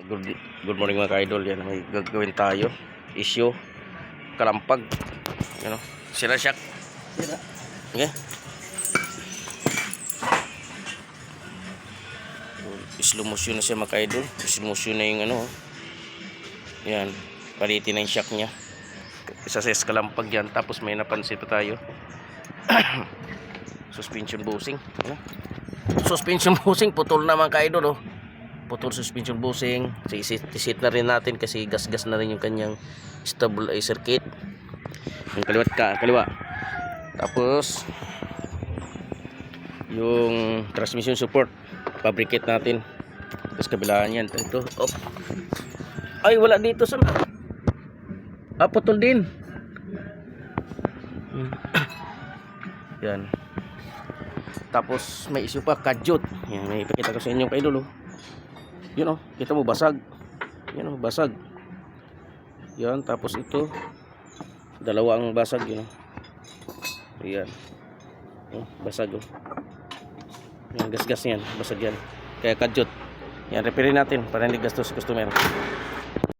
Good morning mga ka-idol. Yan, may gagawin tayo. Issue. Kalampag. Yan o. Sira shock. Sira. Okay. Slow motion na siya mga ka-idol. Slow motion na yung ano. Yan. Palitin na yung shock niya. Isa sa kalampag yan. Tapos may napansin pa tayo. Suspension bushing. Ano? Suspension bushing. Putol na mga ka-idol oh. Putol suspension bushing. Isit na rin natin kasi gas-gas na rin yung kanyang stabilizer kit. Yung kaliwa. Tapos yung transmission support fabricate natin. Tapos kabilaan yan. Ito. Oh. Ay wala dito sa putol din. Yan. Tapos may issue pa, kadyot. Yan, may ipakita ko sa inyo kay idol oh. Yun oh, kita mo basag. Yan oh, basag. Yan, tapos ito dalawa ang basag yun oh. Ayan. Oh, basag oh. Yan, gas-gas yan, basag yan. Kaya kadyot. Yan, repairin natin para hindi gastos sa customer.